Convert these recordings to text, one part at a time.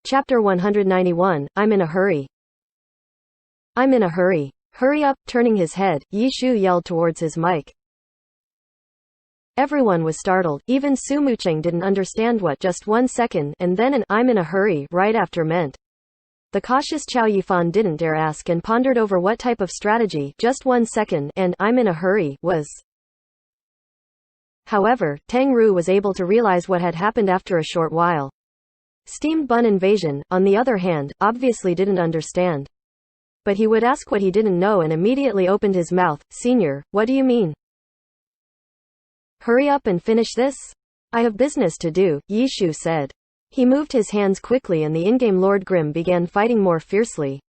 Chapter 191, I'm in a hurry. I'm in a hurry. Hurry up. Turning his head, Yi Shu yelled towards his mic. Everyone was startled. Even Su Mucheng didn't understand what just 1 second, and then an I'm in a hurry right after meant. The cautious Chow Yifan didn't dare ask and pondered over what type of strategy just 1 second and I'm in a hurry was. However, Tang Ru was able to realize what had happened after a short while. Steamed bun invasion, on the other hand, obviously didn't understand. But he would ask what he didn't know and immediately opened his mouth. Senior, what do you mean? Hurry up and finish this? I have business to do, Yi Shu said. He moved his hands quickly and the in-game Lord Grimm began fighting more fiercely.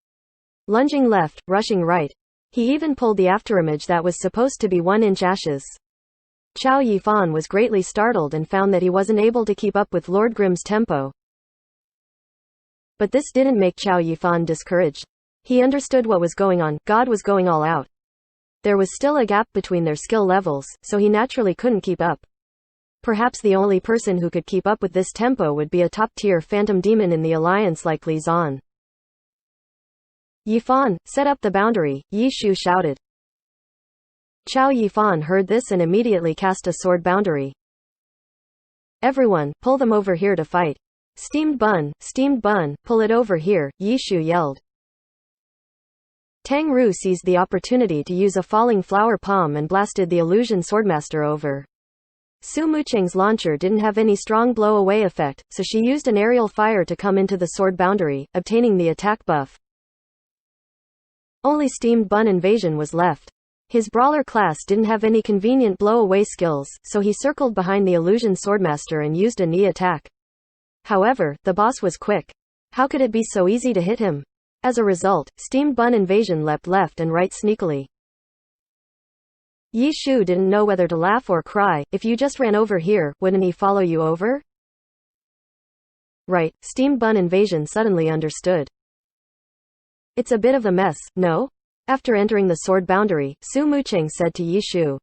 Lunging left, rushing right. He even pulled the afterimage that was supposed to be 1-inch ashes. Chow Yifan was greatly startled and found that he wasn't able to keep up with Lord Grimm's tempo. But this didn't make Chow Yifan discouraged. He understood what was going on. God was going all out. There was still a gap between their skill levels, so he naturally couldn't keep up. Perhaps the only person who could keep up with this tempo would be a top-tier phantom demon in the alliance like Li Zan. Yifan, set up the boundary, Yi Shu shouted. Chow Yifan heard this and immediately cast a sword boundary. Everyone, pull them over here to fight. Steamed bun, pull it over here, Yi Shu yelled. Tang Ru seized the opportunity to use a falling flower palm and blasted the illusion swordmaster over. Su Mucheng's launcher didn't have any strong blow-away effect, so she used an aerial fire to come into the sword boundary, obtaining the attack buff. Only steamed bun invasion was left. His brawler class didn't have any convenient blow-away skills, so he circled behind the illusion swordmaster and used a knee attack. However, the boss was quick. How could it be so easy to hit him? As a result, steamed bun invasion leapt left and right sneakily. Yi Shu didn't know whether to laugh or cry. If you just ran over here, wouldn't he follow you over? Right, steamed bun invasion suddenly understood. It's a bit of a mess, no? After entering the sword boundary, Su Mucheng said to Yi Shu.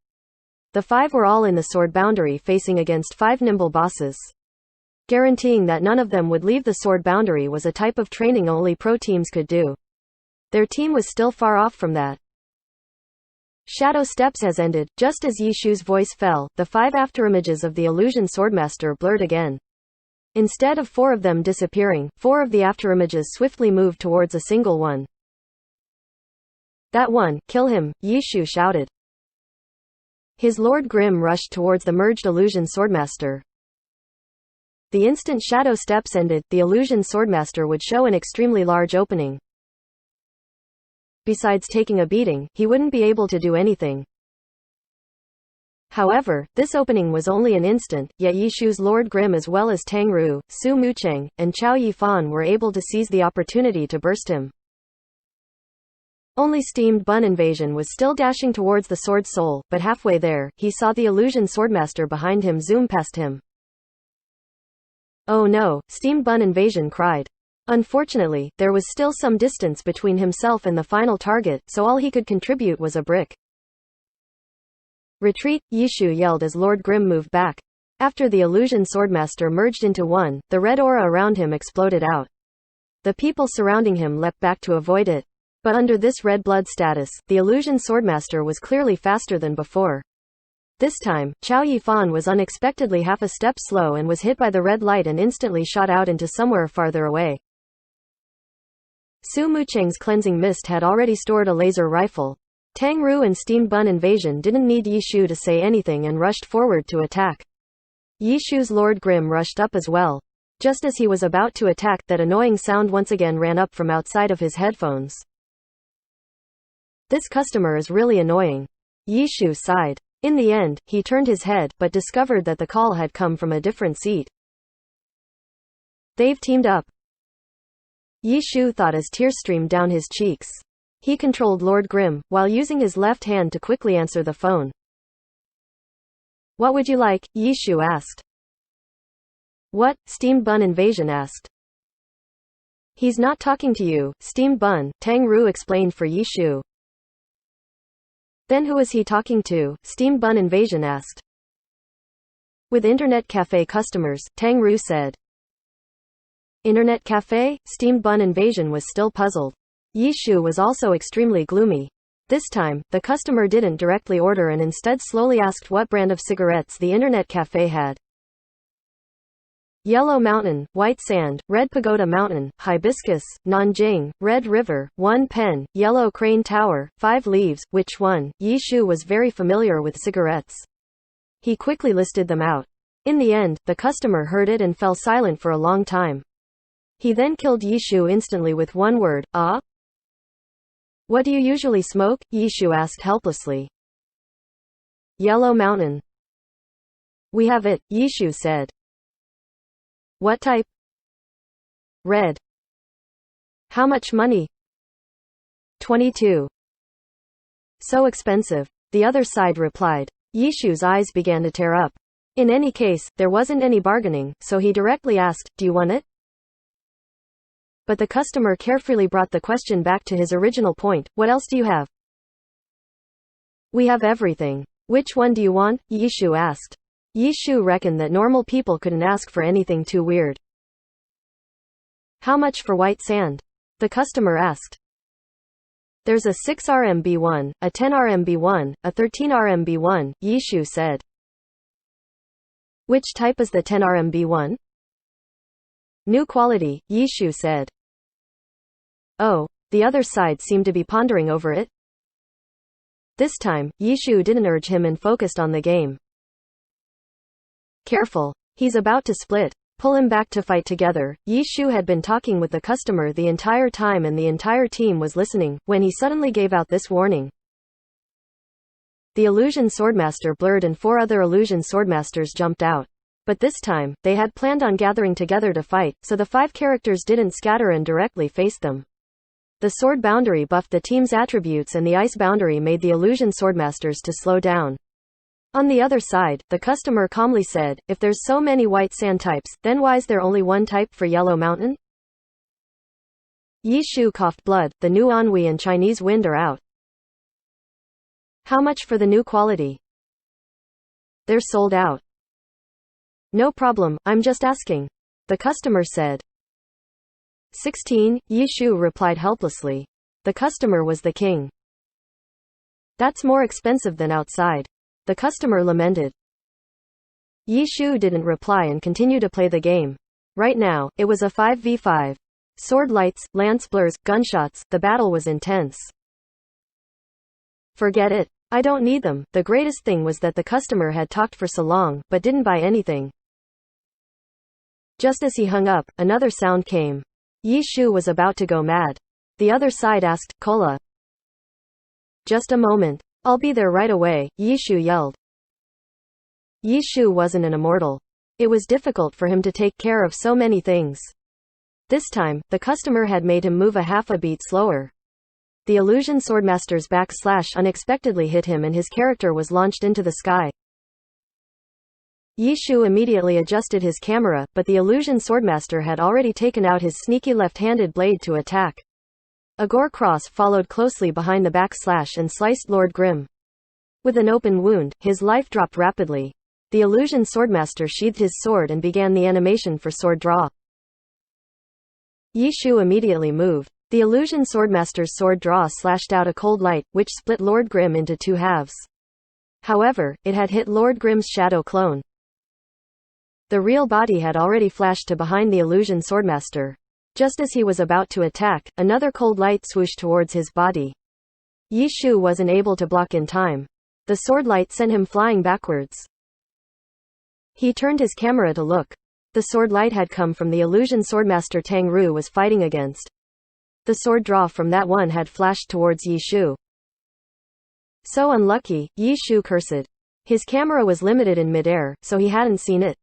The 5 were all in the sword boundary facing against 5 nimble bosses. Guaranteeing that none of them would leave the sword boundary was a type of training only pro teams could do. Their team was still far off from that. Shadow Steps has ended. Just as Yi Shu's voice fell, the 5 afterimages of the illusion swordmaster blurred again. Instead of 4 of them disappearing, 4 of the afterimages swiftly moved towards a single one. That one, kill him, Yi Shu shouted. His Lord Grimm rushed towards the merged illusion swordmaster. The instant Shadow Steps ended, the illusion swordmaster would show an extremely large opening. Besides taking a beating, he wouldn't be able to do anything. However, this opening was only an instant, yet Yi Shu's Lord Grimm as well as Tang Ru, Su Mucheng, and Chow Yifan were able to seize the opportunity to burst him. Only steamed bun invasion was still dashing towards the sword soul, but halfway there, he saw the illusion swordmaster behind him zoom past him. Oh no, steamed bun invasion cried. Unfortunately, there was still some distance between himself and the final target, so all he could contribute was a brick. Retreat, Yi Shu yelled as Lord Grimm moved back. After the illusion swordmaster merged into one, the red aura around him exploded out. The people surrounding him leapt back to avoid it. But under this red blood status, the illusion swordmaster was clearly faster than before. This time, Chow Yifan was unexpectedly half a step slow and was hit by the red light and instantly shot out into somewhere farther away. Su Mucheng's cleansing mist had already stored a laser rifle. Tang Ru and steamed bun invasion didn't need Yi Shu to say anything and rushed forward to attack. Yi Shu's Lord Grimm rushed up as well. Just as he was about to attack, that annoying sound once again ran up from outside of his headphones. This customer is really annoying. Yi Shu sighed. In the end, he turned his head, but discovered that the call had come from a different seat. They've teamed up. Yi Shu thought as tears streamed down his cheeks. He controlled Lord Grimm, while using his left hand to quickly answer the phone. What would you like? Yi Shu asked. What? Steamed bun invasion asked. He's not talking to you, steamed bun, Tang Ru explained for Yi Shu. Then who is he talking to? Steamed bun invasion asked. With internet cafe customers, Tang Ru said. Internet cafe? Steamed bun invasion was still puzzled. Yishu was also extremely gloomy. This time, the customer didn't directly order and instead slowly asked what brand of cigarettes the internet cafe had. Yellow Mountain, White Sand, Red Pagoda Mountain, Hibiscus, Nanjing, Red River, One Pen, Yellow Crane Tower, 5 Leaves, which one? Yishu was very familiar with cigarettes. He quickly listed them out. In the end, the customer heard it and fell silent for a long time. He then killed Yishu instantly with one word, ah? What do you usually smoke? Yishu asked helplessly. Yellow Mountain. We have it, Yishu said. What type? Red. How much money? 22. So expensive. The other side replied. Yishu's eyes began to tear up. In any case, there wasn't any bargaining, so he directly asked, do you want it? But the customer carefully brought the question back to his original point, what else do you have? We have everything. Which one do you want? Yishu asked. Yishu reckoned that normal people couldn't ask for anything too weird. How much for white sand? The customer asked. There's a 6 RMB one, a 10 RMB one, a 13 RMB one, Yishu said. Which type is the 10 RMB one? New quality, Yishu said. Oh, the other side seemed to be pondering over it. This time, Yishu didn't urge him and focused on the game. Careful. He's about to split. Pull him back to fight together. Yishu had been talking with the customer the entire time and the entire team was listening, when he suddenly gave out this warning. The illusion swordmaster blurred and 4 other illusion swordmasters jumped out. But this time, they had planned on gathering together to fight, so the 5 characters didn't scatter and directly face them. The sword boundary buffed the team's attributes and the ice boundary made the illusion swordmasters to slow down. On the other side, the customer calmly said, if there's so many white sand types, then why's there only one type for Yellow Mountain? Yishu coughed blood, the new ennui and Chinese wind are out. How much for the new quality? They're sold out. No problem, I'm just asking. The customer said. 16, Yishu replied helplessly. The customer was the king. That's more expensive than outside. The customer lamented. Yishu didn't reply and continued to play the game. Right now, it was a 5v5. Sword lights, lance blurs, gunshots, the battle was intense. Forget it. I don't need them. The greatest thing was that the customer had talked for so long, but didn't buy anything. Just as he hung up, another sound came. Yishu was about to go mad. The other side asked, Cola. Just a moment. I'll be there right away, Yishu yelled. Yishu wasn't an immortal. It was difficult for him to take care of so many things. This time, the customer had made him move a half a beat slower. The illusion swordmaster's backslash unexpectedly hit him and his character was launched into the sky. Yishu immediately adjusted his camera, but the illusion swordmaster had already taken out his sneaky left-handed blade to attack. A gore cross followed closely behind the backslash and sliced Lord Grimm. With an open wound, his life dropped rapidly. The illusion swordmaster sheathed his sword and began the animation for sword draw. Yishu immediately moved. The illusion swordmaster's sword draw slashed out a cold light, which split Lord Grimm into 2 halves. However, it had hit Lord Grimm's shadow clone. The real body had already flashed to behind the illusion swordmaster. Just as he was about to attack, another cold light swooshed towards his body. Yishu wasn't able to block in time. The sword light sent him flying backwards. He turned his camera to look. The sword light had come from the illusion swordmaster Tang Ru was fighting against. The sword draw from that one had flashed towards Yishu. So unlucky, Yishu cursed. His camera was limited in midair, so he hadn't seen it.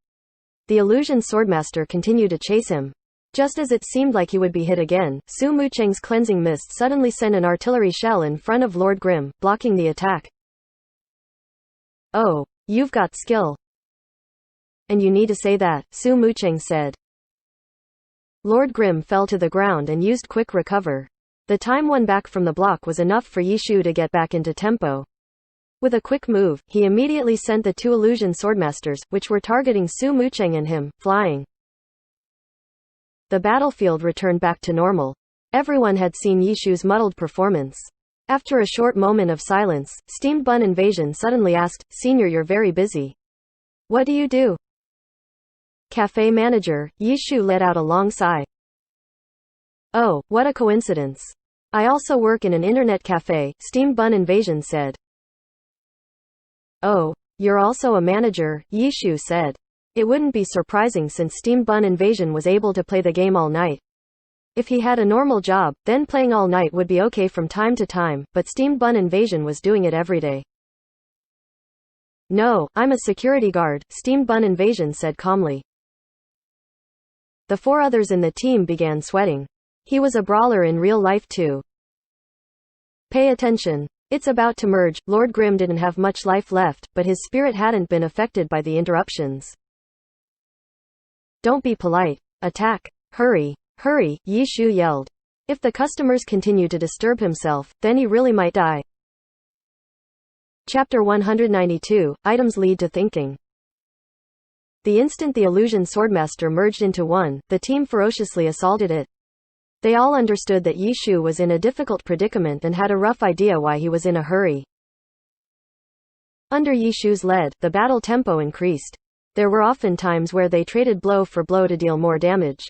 The illusion swordmaster continued to chase him. Just as it seemed like he would be hit again, Su Mucheng's cleansing mist suddenly sent an artillery shell in front of Lord Grimm, blocking the attack. Oh, you've got skill. And you need to say that, Su Mucheng said. Lord Grimm fell to the ground and used quick recover. The time won back from the block was enough for Yishu to get back into tempo. With a quick move, he immediately sent the 2 illusion swordmasters, which were targeting Su Mucheng and him, flying. The battlefield returned back to normal. Everyone had seen Yishu's muddled performance. After a short moment of silence, Steamed Bun Invasion suddenly asked, "Senior, you're very busy. What do you do?" Cafe manager, Yishu let out a long sigh. "Oh, what a coincidence. I also work in an internet cafe," Steamed Bun Invasion said. "Oh, you're also a manager," Yishu said. It wouldn't be surprising since Steamed Bun Invasion was able to play the game all night. If he had a normal job, then playing all night would be okay from time to time, but Steamed Bun Invasion was doing it every day. "No, I'm a security guard," Steamed Bun Invasion said calmly. The four others in the team began sweating. He was a brawler in real life too. Pay attention. It's about to merge. Lord Grimm didn't have much life left, but his spirit hadn't been affected by the interruptions. "Don't be polite. Attack. Hurry. Hurry," Yishu yelled. If the customers continue to disturb himself, then he really might die. Chapter 192, Items Lead to Thinking. The instant the illusion swordmaster merged into one, the team ferociously assaulted it. They all understood that Yishu was in a difficult predicament and had a rough idea why he was in a hurry. Under Yishu's lead, the battle tempo increased. There were often times where they traded blow for blow to deal more damage.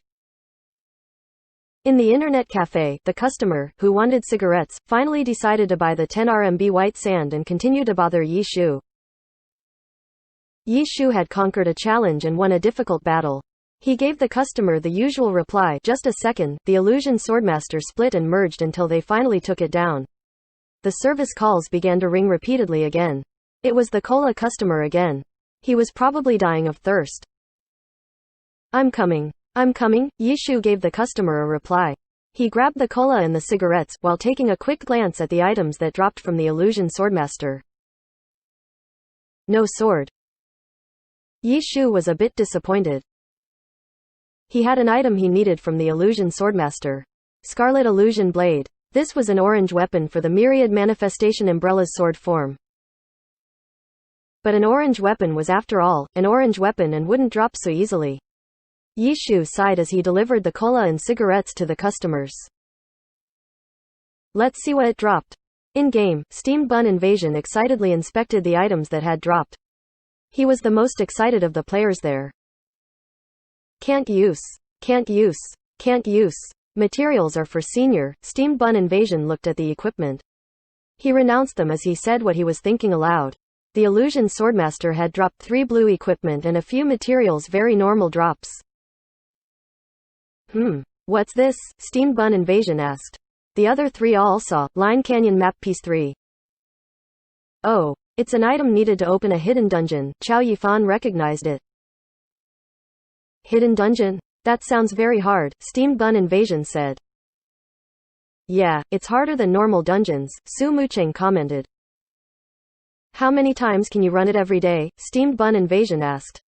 In the internet cafe, the customer, who wanted cigarettes, finally decided to buy the 10 RMB white sand and continue to bother Yishu. Yishu had conquered a challenge and won a difficult battle. He gave the customer the usual reply, "Just a second." The illusion swordmaster split and merged until they finally took it down. The service calls began to ring repeatedly again. It was the cola customer again. He was probably dying of thirst. I'm coming, Yishu gave the customer a reply. He grabbed the cola and the cigarettes, while taking a quick glance at the items that dropped from the illusion swordmaster. No sword. Yishu was a bit disappointed. He had an item he needed from the illusion swordmaster. Scarlet illusion blade. This was an orange weapon for the myriad manifestation umbrella's sword form. But an orange weapon was, after all, an orange weapon and wouldn't drop so easily. Yishu sighed as he delivered the cola and cigarettes to the customers. Let's see what it dropped. In-game, Steamed Bun Invasion excitedly inspected the items that had dropped. He was the most excited of the players there. Can't use. Materials are for senior. Steamed Bun Invasion looked at the equipment. He renounced them as he said what he was thinking aloud. The illusion swordmaster had dropped 3 blue equipment and a few materials, very normal drops. What's this? Steamed Bun Invasion asked. The other 3 all saw, Line Canyon Map Piece 3. Oh, it's an item needed to open a hidden dungeon. Chow Yifan recognized it. Hidden dungeon? That sounds very hard, Steamed Bun Invasion said. Yeah, it's harder than normal dungeons, Su Mucheng commented. How many times can you run it every day? Steamed Bun Invasion asked.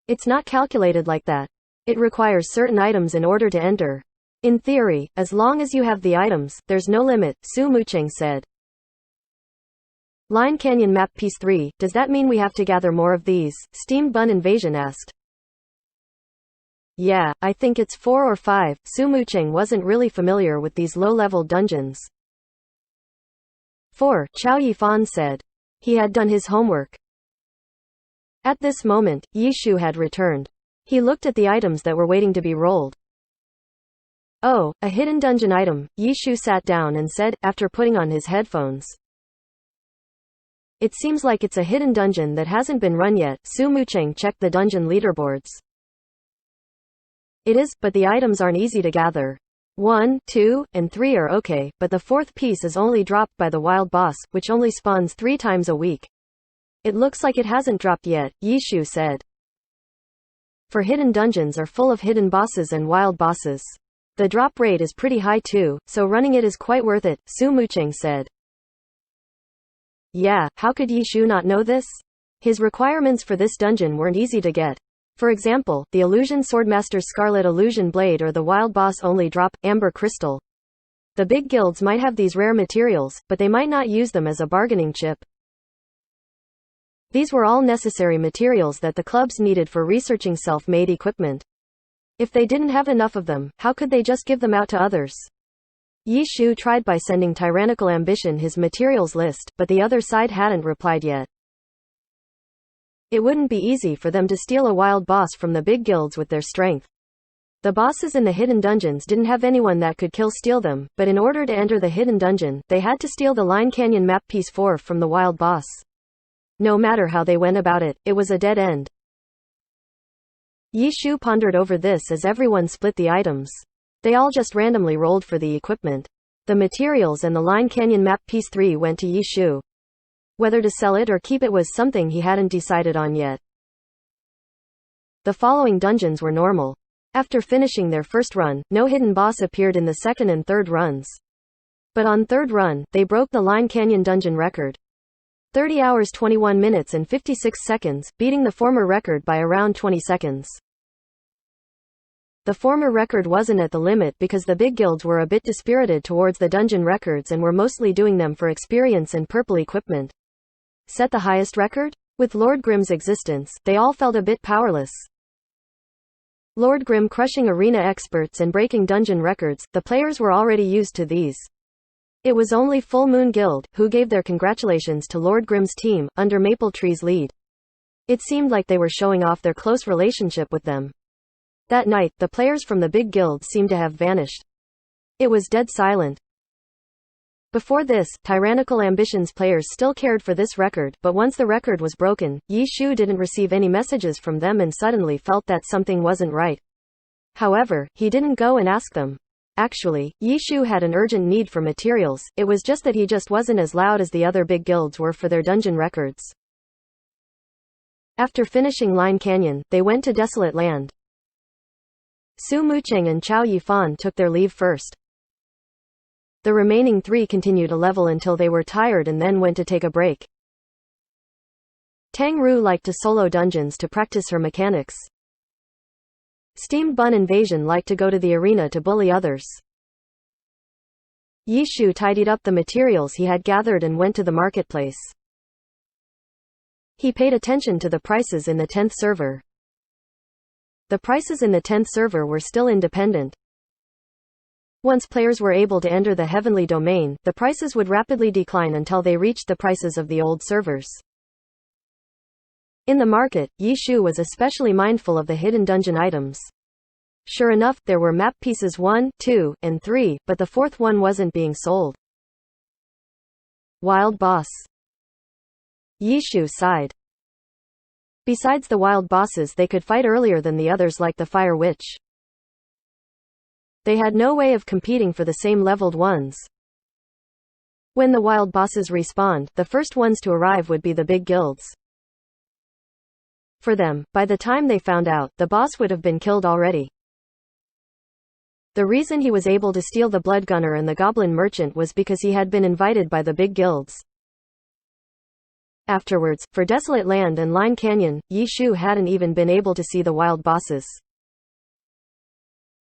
It's not calculated like that. It requires certain items in order to enter. In theory, as long as you have the items, there's no limit, Su Mucheng said. Line Canyon Map Piece 3, does that mean we have to gather more of these? Steamed Bun Invasion asked. Yeah, I think it's 4 or 5, Su Mucheng wasn't really familiar with these low-level dungeons. 4, Chow Yifan said. He had done his homework. At this moment, Yishu had returned. He looked at the items that were waiting to be rolled. Oh, a hidden dungeon item, Yishu sat down and said, after putting on his headphones. It seems like it's a hidden dungeon that hasn't been run yet. Su Mucheng checked the dungeon leaderboards. It is, but the items aren't easy to gather. 1, 2, and 3 are okay, but the 4th piece is only dropped by the wild boss, which only spawns 3 times a week. It looks like it hasn't dropped yet, Yishu said. For hidden dungeons are full of hidden bosses and wild bosses. The drop rate is pretty high too, so running it is quite worth it, Su Mucheng said. Yeah, how could Yishu not know this? His requirements for this dungeon weren't easy to get. For example, the illusion swordmaster's scarlet illusion blade or the wild boss only drop amber crystal. The big guilds might have these rare materials, but they might not use them as a bargaining chip. These were all necessary materials that the clubs needed for researching self-made equipment. If they didn't have enough of them, how could they just give them out to others? Yi Shu tried by sending Tyrannical Ambition his materials list, but the other side hadn't replied yet. It wouldn't be easy for them to steal a wild boss from the big guilds with their strength. The bosses in the hidden dungeons didn't have anyone that could steal them, but in order to enter the hidden dungeon, they had to steal the Line Canyon Map Piece 4 from the wild boss. No matter how they went about it, it was a dead end. Yi Shu pondered over this as everyone split the items. They all just randomly rolled for the equipment. The materials and the Line Canyon Map Piece 3 went to Yi Shu. Whether to sell it or keep it was something he hadn't decided on yet. The following dungeons were normal. After finishing their first run, no hidden boss appeared in the second and third runs. But on third run, they broke the Line Canyon dungeon record. 30 hours 21 minutes and 56 seconds, beating the former record by around 20 seconds. The former record wasn't at the limit because the big guilds were a bit dispirited towards the dungeon records and were mostly doing them for experience and purple equipment. Set the highest record? With Lord Grimm's existence, they all felt a bit powerless. Lord Grimm crushing arena experts and breaking dungeon records, the players were already used to these. It was only Full Moon Guild, who gave their congratulations to Lord Grimm's team, under Maple Tree's lead. It seemed like they were showing off their close relationship with them. That night, the players from the big guilds seemed to have vanished. It was dead silent. Before this, Tyrannical Ambition's players still cared for this record, but once the record was broken, Yi Shu didn't receive any messages from them and suddenly felt that something wasn't right. However, he didn't go and ask them. Actually, Yi Shu had an urgent need for materials, it was just that he just wasn't as loud as the other big guilds were for their dungeon records. After finishing Line Canyon, they went to Desolate Land. Su Mucheng and Chao Yifan took their leave first. The remaining three continued a level until they were tired and then went to take a break. Tang Ru liked to solo dungeons to practice her mechanics. Steamed Bun Invasion liked to go to the arena to bully others. Yi Shu tidied up the materials he had gathered and went to the marketplace. He paid attention to the prices in the 10th server. The prices in the 10th server were still independent. Once players were able to enter the heavenly domain, the prices would rapidly decline until they reached the prices of the old servers. In the market, Yi Shu was especially mindful of the hidden dungeon items. Sure enough, there were map pieces 1, 2, and 3, but the fourth one wasn't being sold. Wild boss. Yi Shu sighed. Besides the wild bosses they could fight earlier than the others like the Fire Witch. They had no way of competing for the same leveled ones. When the wild bosses respawned, the first ones to arrive would be the big guilds. For them, by the time they found out, the boss would have been killed already. The reason he was able to steal the Blood Gunner and the Goblin Merchant was because he had been invited by the big guilds. Afterwards, for Desolate Land and Line Canyon, Yi Shu hadn't even been able to see the wild bosses.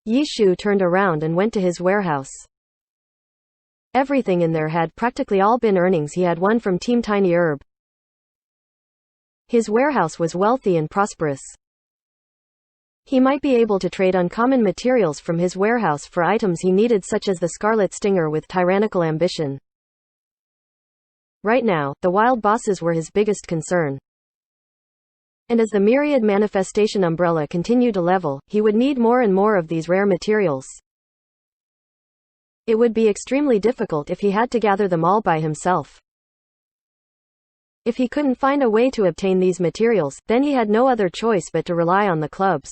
Yi Shu turned around and went to his warehouse. Everything in there had practically all been earnings he had won from Team Tiny Herb. His warehouse was wealthy and prosperous. He might be able to trade uncommon materials from his warehouse for items he needed, such as the Scarlet Stinger with Tyrannical Ambition. Right now, the wild bosses were his biggest concern. And as the Myriad Manifestation Umbrella continued to level, he would need more and more of these rare materials. It would be extremely difficult if he had to gather them all by himself. If he couldn't find a way to obtain these materials, then he had no other choice but to rely on the clubs.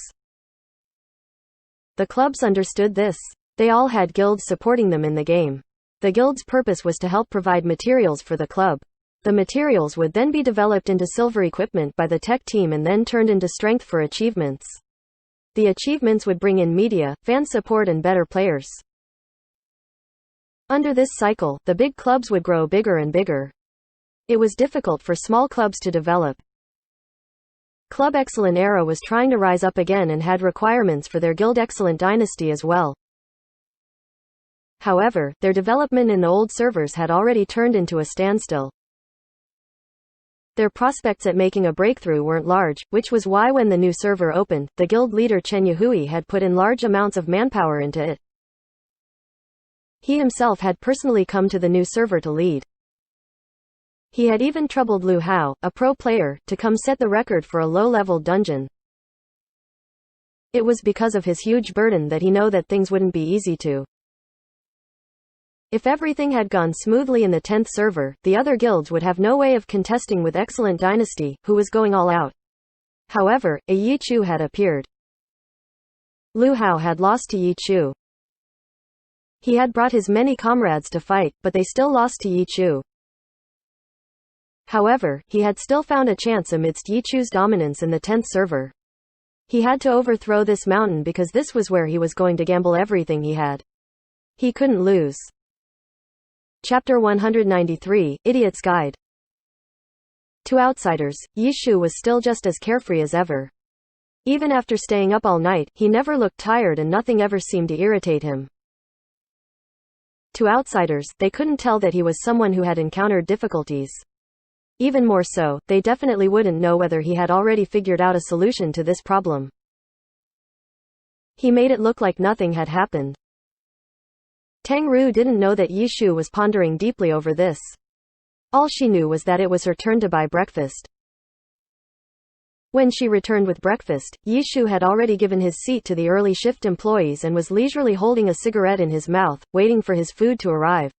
The clubs understood this. They all had guilds supporting them in the game. The guild's purpose was to help provide materials for the club. The materials would then be developed into silver equipment by the tech team and then turned into strength for achievements. The achievements would bring in media, fan support and better players. Under this cycle, the big clubs would grow bigger and bigger. It was difficult for small clubs to develop. Club Excellent Era was trying to rise up again and had requirements for their Guild Excellent Dynasty as well. However, their development in the old servers had already turned into a standstill. Their prospects at making a breakthrough weren't large, which was why when the new server opened, the guild leader Chen Yuhui had put in large amounts of manpower into it. He himself had personally come to the new server to lead. He had even troubled Lu Hao, a pro player, to come set the record for a low-level dungeon. It was because of his huge burden that he knew that things wouldn't be easy to. If everything had gone smoothly in the 10th server, the other guilds would have no way of contesting with Excellent Dynasty, who was going all out. However, a Yi Chu had appeared. Lu Hao had lost to Yi Chu. He had brought his many comrades to fight, but they still lost to Yi Chu. However, he had still found a chance amidst Yi Chu's dominance in the 10th server. He had to overthrow this mountain because this was where he was going to gamble everything he had. He couldn't lose. Chapter 193, Idiot's Guide. To outsiders, Yi Shu was still just as carefree as ever. Even after staying up all night, he never looked tired and nothing ever seemed to irritate him. To outsiders, they couldn't tell that he was someone who had encountered difficulties. Even more so, they definitely wouldn't know whether he had already figured out a solution to this problem. He made it look like nothing had happened. Tang Ru didn't know that Yi Shu was pondering deeply over this. All she knew was that it was her turn to buy breakfast. When she returned with breakfast, Yi Shu had already given his seat to the early shift employees and was leisurely holding a cigarette in his mouth, waiting for his food to arrive.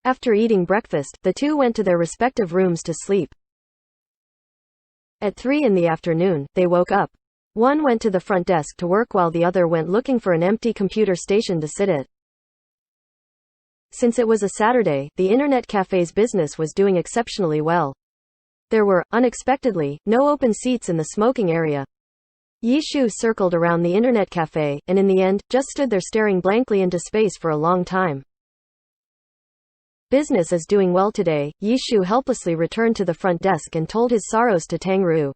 After eating breakfast, the two went to their respective rooms to sleep. At 3 in the afternoon, they woke up. One went to the front desk to work while the other went looking for an empty computer station to sit at. Since it was a Saturday, the internet cafe's business was doing exceptionally well. There were, unexpectedly, no open seats in the smoking area. Yi Shu circled around the internet cafe, and in the end, just stood there staring blankly into space for a long time. Business is doing well today. Yi Shu helplessly returned to the front desk and told his sorrows to Tang Ru.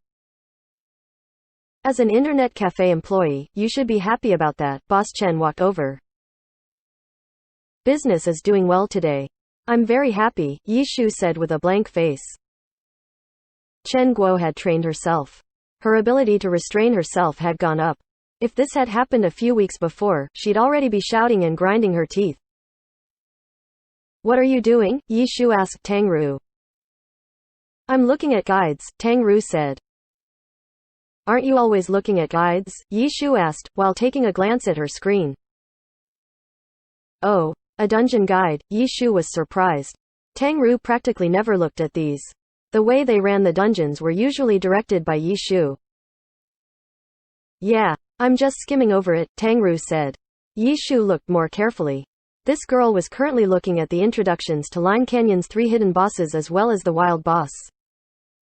As an internet cafe employee, you should be happy about that. Boss Chen walked over. Business is doing well today. I'm very happy, Yi Shu said with a blank face. Chen Guo had trained herself. Her ability to restrain herself had gone up. If this had happened a few weeks before, she'd already be shouting and grinding her teeth. What are you doing? Yi Shu asked Tang Ru. I'm looking at guides, Tang Ru said. Aren't you always looking at guides? Yi Shu asked, while taking a glance at her screen. Oh, a dungeon guide, Yi Shu was surprised. Tang Ru practically never looked at these. The way they ran the dungeons were usually directed by Yi Shu. Yeah, I'm just skimming over it, Tang Ru said. Yi Shu looked more carefully. This girl was currently looking at the introductions to Line Canyon's 3 hidden bosses as well as the wild boss.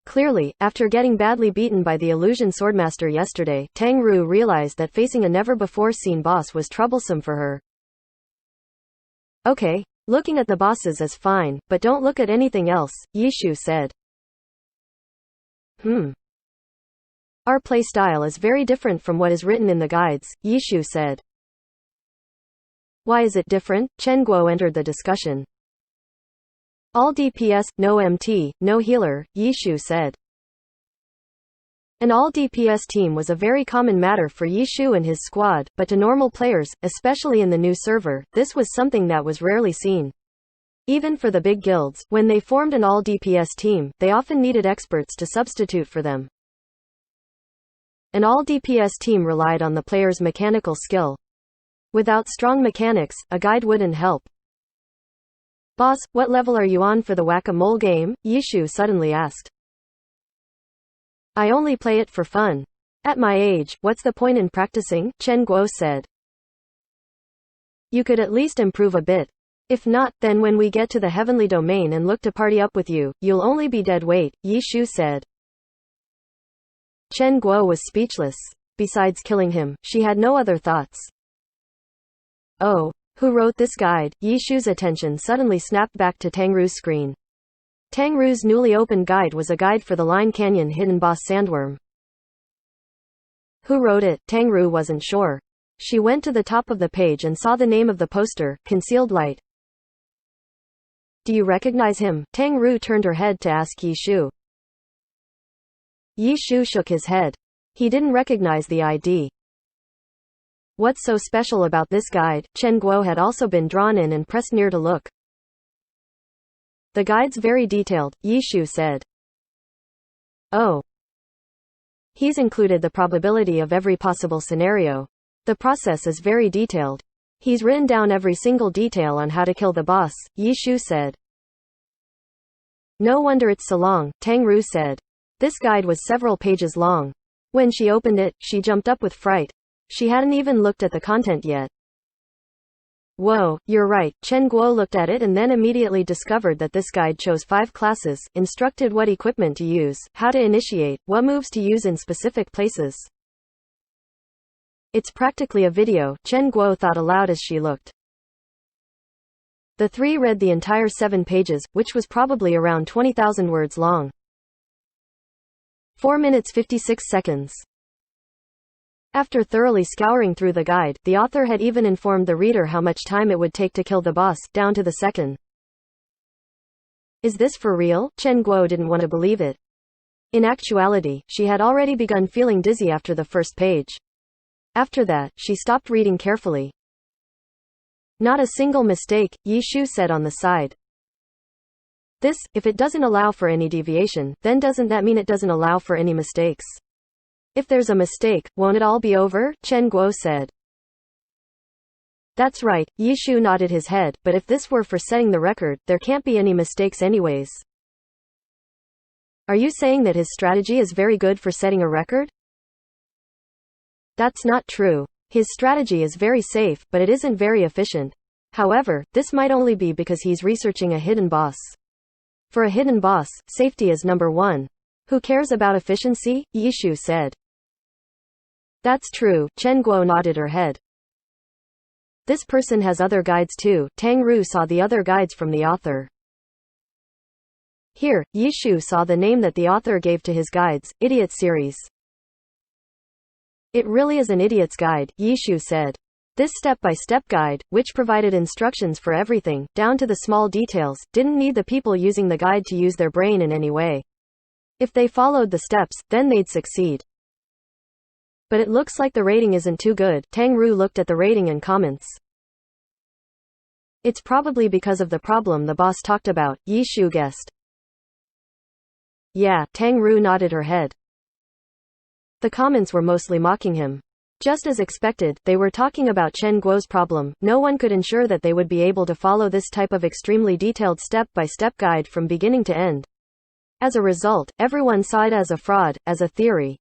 Clearly, after getting badly beaten by the illusion swordmaster yesterday, Tang Ru realized that facing a never-before-seen boss was troublesome for her. Okay, looking at the bosses is fine, but don't look at anything else, Yi Shu said. Our playstyle is very different from what is written in the guides, Yi Shu said. Why is it different? Chen Guo entered the discussion. All DPS, no MT, no healer, Yi Shu said. An all DPS team was a very common matter for Yi Shu and his squad, but to normal players, especially in the new server, this was something that was rarely seen. Even for the big guilds, when they formed an all DPS team, they often needed experts to substitute for them. An all DPS team relied on the player's mechanical skill. Without strong mechanics, a guide wouldn't help. Boss, what level are you on for the whack-a-mole game? Yi Shu suddenly asked. I only play it for fun. At my age, what's the point in practicing? Chen Guo said. You could at least improve a bit. If not, then when we get to the heavenly domain and look to party up with you, you'll only be dead weight, Yi Shu said. Chen Guo was speechless. Besides killing him, she had no other thoughts. Oh, who wrote this guide? Yi Shu's attention suddenly snapped back to Tang Ru's screen. Tang Ru's newly opened guide was a guide for the Line Canyon hidden boss Sandworm. Who wrote it? Tang Ru wasn't sure. She went to the top of the page and saw the name of the poster, Concealed Light. Do you recognize him? Tang Ru turned her head to ask Yi Shu. Yi Shu shook his head. He didn't recognize the ID. What's so special about this guide? Chen Guo had also been drawn in and pressed near to look. The guide's very detailed, Yi Shu said. Oh. He's included the probability of every possible scenario. The process is very detailed. He's written down every single detail on how to kill the boss, Yi Shu said. No wonder it's so long, Tang Ru said. This guide was several pages long. When she opened it, she jumped up with fright. She hadn't even looked at the content yet. Whoa, you're right. Chen Guo looked at it and then immediately discovered that this guide chose 5 classes, instructed what equipment to use, how to initiate, what moves to use in specific places. It's practically a video, Chen Guo thought aloud as she looked. The 3 read the entire 7 pages, which was probably around 20,000 words long. 4 minutes 56 seconds. After thoroughly scouring through the guide, the author had even informed the reader how much time it would take to kill the boss, down to the second. Is this for real? Chen Guo didn't want to believe it. In actuality, she had already begun feeling dizzy after the first page. After that, she stopped reading carefully. Not a single mistake, Yi Shu said on the side. This, if it doesn't allow for any deviation, then doesn't that mean it doesn't allow for any mistakes? If there's a mistake, won't it all be over? Chen Guo said. That's right, Yi Shu nodded his head, but if this were for setting the record, there can't be any mistakes anyways. Are you saying that his strategy is very good for setting a record? That's not true. His strategy is very safe, but it isn't very efficient. However, this might only be because he's researching a hidden boss. For a hidden boss, safety is number 1. Who cares about efficiency? Yi Shu said. That's true, Chen Guo nodded her head. This person has other guides too. Tang Ru saw the other guides from the author. Here, Yi Shu saw the name that the author gave to his guides, Idiot Series. It really is an idiot's guide, Yi Shu said. This step-by-step guide, which provided instructions for everything, down to the small details, didn't need the people using the guide to use their brain in any way. If they followed the steps, then they'd succeed. But it looks like the rating isn't too good. Tang Ru looked at the rating and comments. It's probably because of the problem the boss talked about, Yi Shu guessed. Yeah, Tang Ru nodded her head. The comments were mostly mocking him. Just as expected, they were talking about Chen Guo's problem. No one could ensure that they would be able to follow this type of extremely detailed step-by-step guide from beginning to end. As a result, everyone saw it as a fraud, as a theory.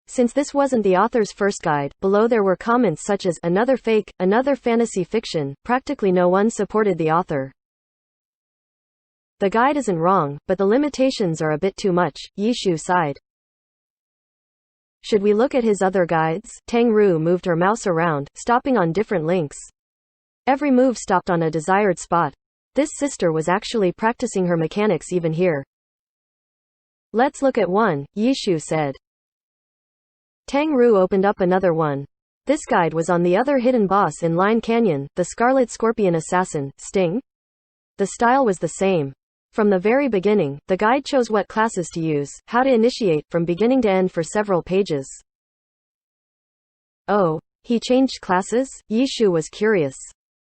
Since this wasn't the author's first guide, below there were comments such as, another fake, another fantasy fiction. Practically no one supported the author. The guide isn't wrong, but the limitations are a bit too much, Yi Shu sighed. Should we look at his other guides? Tang Ru moved her mouse around, stopping on different links. Every move stopped on a desired spot. This sister was actually practicing her mechanics even here. Let's look at one, Yi Shu said. Tang Ru opened up another one. This guide was on the other hidden boss in Line Canyon, the Scarlet Scorpion Assassin, Sting. The style was the same. From the very beginning, the guide chose what classes to use, how to initiate, from beginning to end for several pages. Oh, he changed classes? Yi Shu was curious.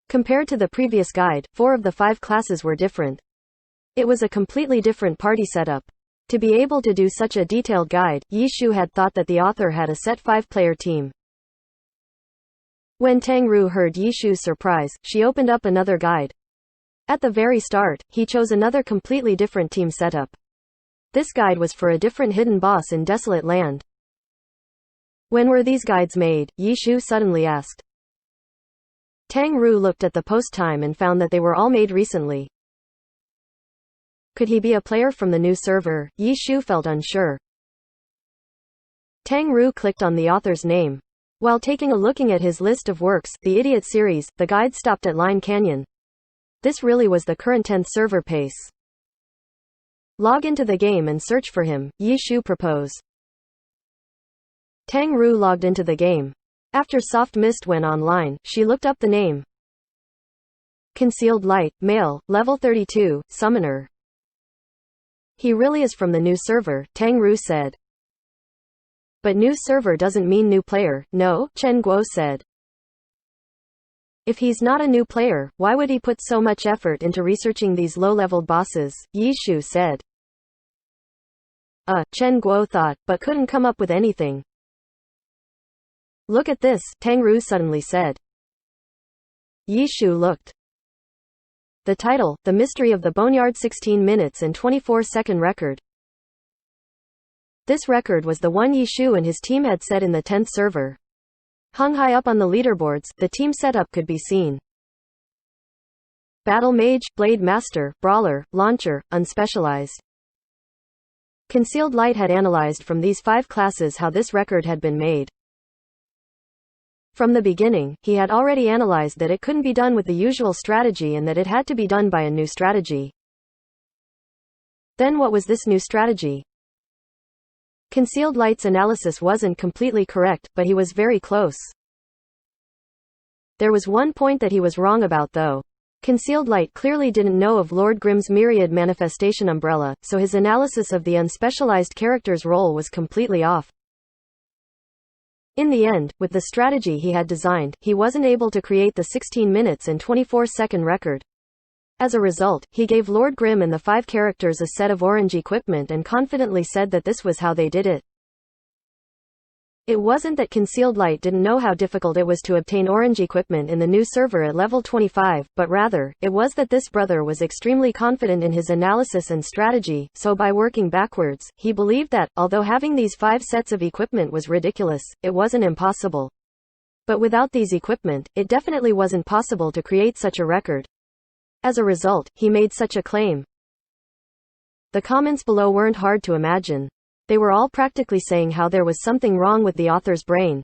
Compared to the previous guide, 4 of the 5 classes were different. It was a completely different party setup. To be able to do such a detailed guide, Yi Shu had thought that the author had a set 5-player team. When Tang Ru heard Yi Shu's surprise, she opened up another guide. At the very start, he chose another completely different team setup. This guide was for a different hidden boss in Desolate Land. When were these guides made? Yi Shu suddenly asked. Tang Ru looked at the post time and found that they were all made recently. Could he be a player from the new server? Yi Shu felt unsure. Tang Ru clicked on the author's name. While taking a looking at his list of works, the Idiot Series, the guide stopped at Line Canyon. This really was the current 10th server pace. Log into the game and search for him, Yi Shu proposed. Tang Ru logged into the game. After Soft Mist went online, she looked up the name. Concealed light, male, level 32, summoner. He really is from the new server, Tang Ru said. But new server doesn't mean new player, no, Chen Guo said. If he's not a new player, why would he put so much effort into researching these low-leveled bosses, Yi Shu said. Chen Guo thought, but couldn't come up with anything. Look at this, Tang Ru suddenly said. Yi Shu looked. The title, The Mystery of the Boneyard 16 minutes and 24-second record. This record was the one Yi Shu and his team had set in the 10th server. Hung high up on the leaderboards, the team setup could be seen. Battle Mage, Blade Master, Brawler, Launcher, Unspecialized. Concealed Light had analyzed from these 5 classes how this record had been made. From the beginning, he had already analyzed that it couldn't be done with the usual strategy and that it had to be done by a new strategy. Then what was this new strategy? Concealed Light's analysis wasn't completely correct, but he was very close. There was one point that he was wrong about though. Concealed Light clearly didn't know of Lord Grimm's myriad manifestation umbrella, so his analysis of the unspecialized character's role was completely off. In the end, with the strategy he had designed, he wasn't able to create the 16 minutes and 24-second record. As a result, he gave Lord Grimm and the 5 characters a set of orange equipment and confidently said that this was how they did it. It wasn't that Concealed Light didn't know how difficult it was to obtain orange equipment in the new server at level 25, but rather, it was that this brother was extremely confident in his analysis and strategy, so by working backwards, he believed that, although having these 5 sets of equipment was ridiculous, it wasn't impossible. But without these equipment, it definitely wasn't possible to create such a record. As a result, he made such a claim. The comments below weren't hard to imagine. They were all practically saying how there was something wrong with the author's brain.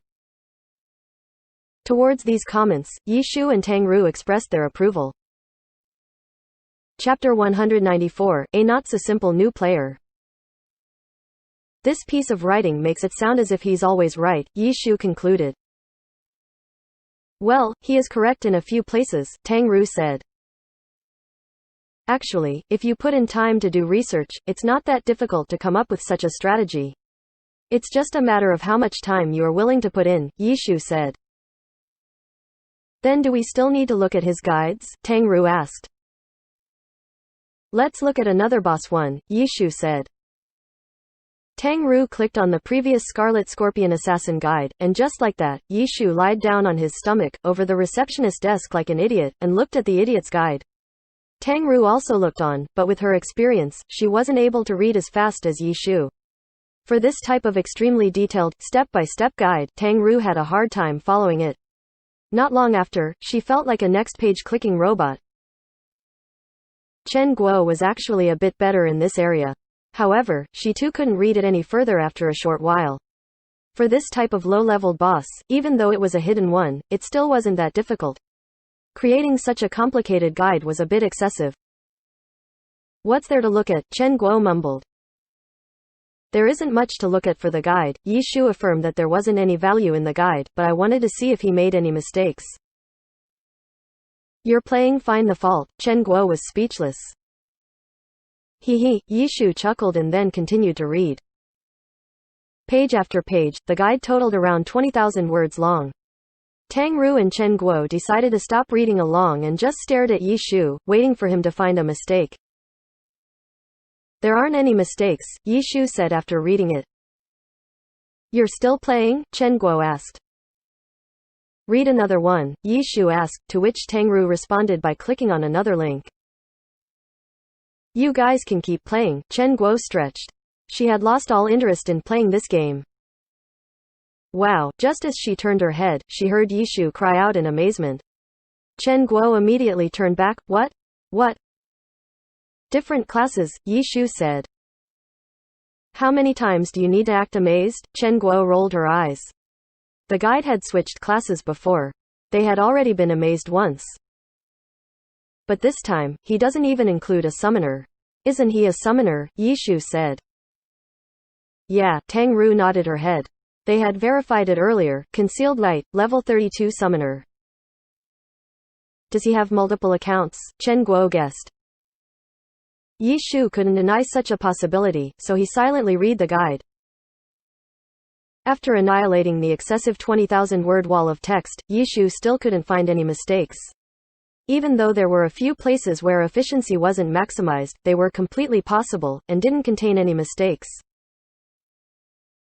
Towards these comments, Yi Shu and Tang Ru expressed their approval. Chapter 194, A Not So Simple New Player. This piece of writing makes it sound as if he's always right, Yi Shu concluded. Well, he is correct in a few places, Tang Ru said. Actually, if you put in time to do research, it's not that difficult to come up with such a strategy. It's just a matter of how much time you are willing to put in, Yi Shu said. Then do we still need to look at his guides? Tang Ru asked. Let's look at another boss one, Yi Shu said. Tang Ru clicked on the previous Scarlet Scorpion Assassin guide, and just like that, Yi Shu lied down on his stomach, over the receptionist desk like an idiot, and looked at the idiot's guide. Tang Ru also looked on, but with her experience, she wasn't able to read as fast as Yi Shu. For this type of extremely detailed, step-by-step guide, Tang Ru had a hard time following it. Not long after, she felt like a next-page clicking robot. Chen Guo was actually a bit better in this area. However, she too couldn't read it any further after a short while. For this type of low-leveled boss, even though it was a hidden one, it still wasn't that difficult. Creating such a complicated guide was a bit excessive. What's there to look at? Chen Guo mumbled. There isn't much to look at for the guide. Yi Shu affirmed that there wasn't any value in the guide, but I wanted to see if he made any mistakes. You're playing Find the Fault. Chen Guo was speechless. Hee, Yi Shu chuckled and then continued to read. Page after page, the guide totaled around 20,000 words long. Tang Ru and Chen Guo decided to stop reading along and just stared at Yi Shu, waiting for him to find a mistake. There aren't any mistakes, Yi Shu said after reading it. You're still playing? Chen Guo asked. Read another one, Yi Shu asked, to which Tang Ru responded by clicking on another link. You guys can keep playing, Chen Guo stretched. She had lost all interest in playing this game. Wow, just as she turned her head, she heard Yi Shu cry out in amazement. Chen Guo immediately turned back. What? What? Different classes, Yi Shu said. How many times do you need to act amazed? Chen Guo rolled her eyes. The guide had switched classes before. They had already been amazed once. But this time, he doesn't even include a summoner. Isn't he a summoner? Yi Shu said. Yeah, Tang Ru nodded her head. They had verified it earlier, Concealed Light, level 32 summoner. Does he have multiple accounts? Chen Guo guessed. Yi Shu couldn't deny such a possibility, so he silently read the guide. After annihilating the excessive 20,000-word wall of text, Yi Shu still couldn't find any mistakes. Even though there were a few places where efficiency wasn't maximized, they were completely possible, and didn't contain any mistakes.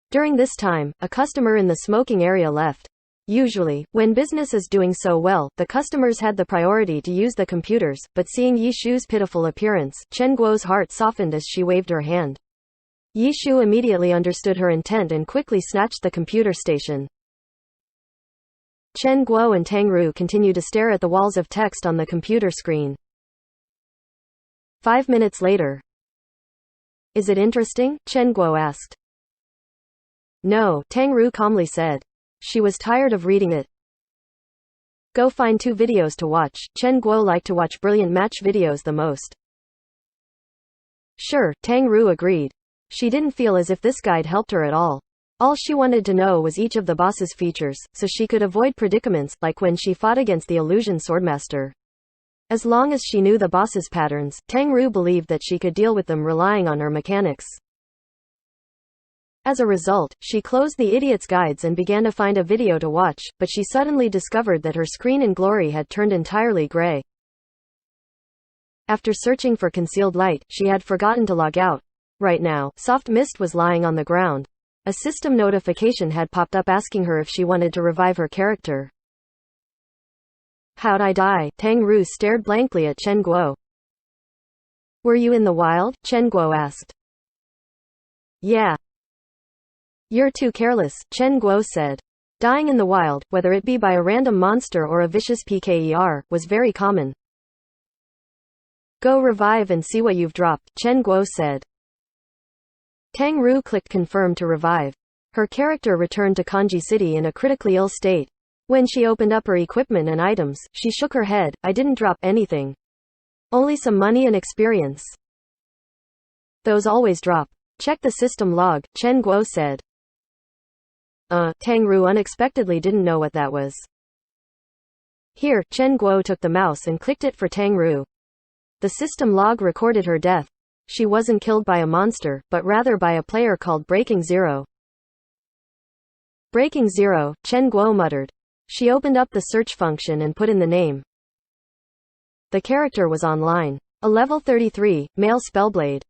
During this time, a customer in the smoking area left. Usually, when business is doing so well, the customers had the priority to use the computers, but seeing Yi Shu's pitiful appearance, Chen Guo's heart softened as she waved her hand. Yi Shu immediately understood her intent and quickly snatched the computer station. Chen Guo and Tang Ru continued to stare at the walls of text on the computer screen. 5 minutes later. Is it interesting? Chen Guo asked. No, Tang Ru calmly said. She was tired of reading it. Go find 2 videos to watch. Chen Guo liked to watch brilliant match videos the most. Sure, Tang Ru agreed. She didn't feel as if this guide helped her at all. All she wanted to know was each of the boss's features, so she could avoid predicaments, like when she fought against the illusion swordmaster. As long as she knew the boss's patterns, Tang Ru believed that she could deal with them relying on her mechanics. As a result, she closed the idiot's guides and began to find a video to watch, but she suddenly discovered that her screen in glory had turned entirely gray. After searching for concealed light, she had forgotten to log out. Right now, soft mist was lying on the ground. A system notification had popped up asking her if she wanted to revive her character. How'd I die? Tang Ru stared blankly at Chen Guo. Were you in the wild? Chen Guo asked. Yeah. You're too careless, Chen Guo said. Dying in the wild, whether it be by a random monster or a vicious PKER, was very common. Go revive and see what you've dropped, Chen Guo said. Tang Ru clicked confirm to revive. Her character returned to Kanji City in a critically ill state. When she opened up her equipment and items, she shook her head. I didn't drop anything. Only some money and experience. Those always drop. Check the system log, Chen Guo said. Tang Ru unexpectedly didn't know what that was. Here, Chen Guo took the mouse and clicked it for Tang Ru. The system log recorded her death. She wasn't killed by a monster, but rather by a player called Breaking Zero. Breaking Zero, Chen Guo muttered. She opened up the search function and put in the name. The character was online. A level 33, male Spellblade.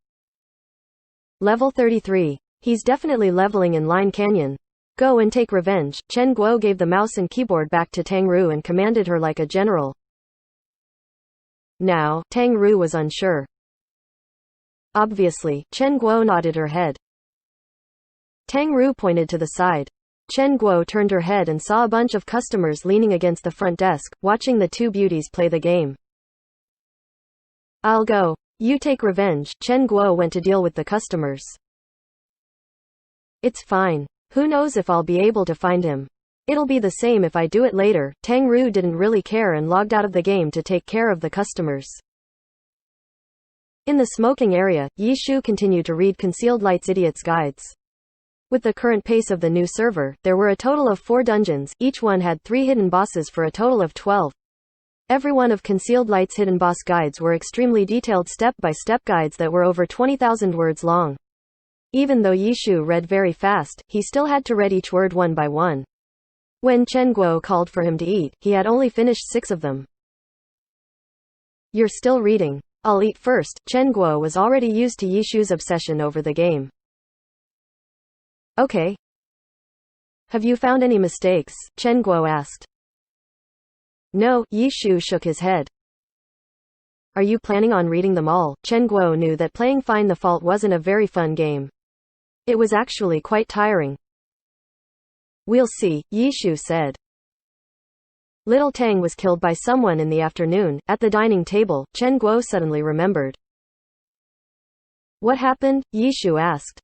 Level 33. He's definitely leveling in Line Canyon. Go and take revenge. Chen Guo gave the mouse and keyboard back to Tang Ru and commanded her like a general. Now, Tang Ru was unsure. Obviously, Chen Guo nodded her head. Tang Ru pointed to the side. Chen Guo turned her head and saw a bunch of customers leaning against the front desk, watching the 2 beauties play the game. I'll go. You take revenge. Chen Guo went to deal with the customers. It's fine. Who knows if I'll be able to find him. It'll be the same if I do it later. Tang Ru didn't really care and logged out of the game to take care of the customers. In the smoking area, Yi Shu continued to read Concealed Light's Idiot's Guides. With the current pace of the new server, there were a total of 4 dungeons, each one had 3 hidden bosses for a total of 12. Every one of Concealed Light's hidden boss guides were extremely detailed step-by-step guides that were over 20,000 words long. Even though Yi Shu read very fast, he still had to read each word one by one. When Chen Guo called for him to eat, he had only finished 6 of them. You're still reading. I'll eat first. Chen Guo was already used to Yi Shu's obsession over the game. Okay. Have you found any mistakes? Chen Guo asked. No, Yi Shu shook his head. Are you planning on reading them all? Chen Guo knew that playing Find the Fault wasn't a very fun game. It was actually quite tiring. We'll see, Yi Shu said. Little Tang was killed by someone in the afternoon. At the dining table, Chen Guo suddenly remembered. What happened? Yi Shu asked.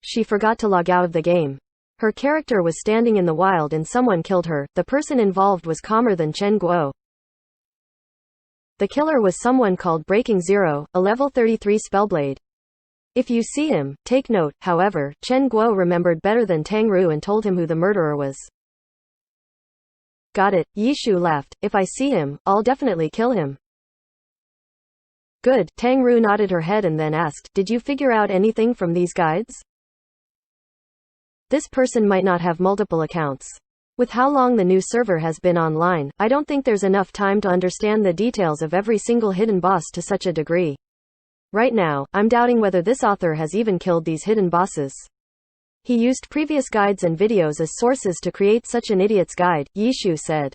She forgot to log out of the game. Her character was standing in the wild and someone killed her. The person involved was calmer than Chen Guo. The killer was someone called Breaking Zero, a level 33 Spellblade. If you see him, take note. However, Chen Guo remembered better than Tang Ru and told him who the murderer was. Got it, Yishu laughed. If I see him, I'll definitely kill him. Good, Tang Ru nodded her head and then asked, did you figure out anything from these guides? This person might not have multiple accounts. With how long the new server has been online, I don't think there's enough time to understand the details of every single hidden boss to such a degree. Right now, I'm doubting whether this author has even killed these hidden bosses. He used previous guides and videos as sources to create such an idiot's guide, Yishu said.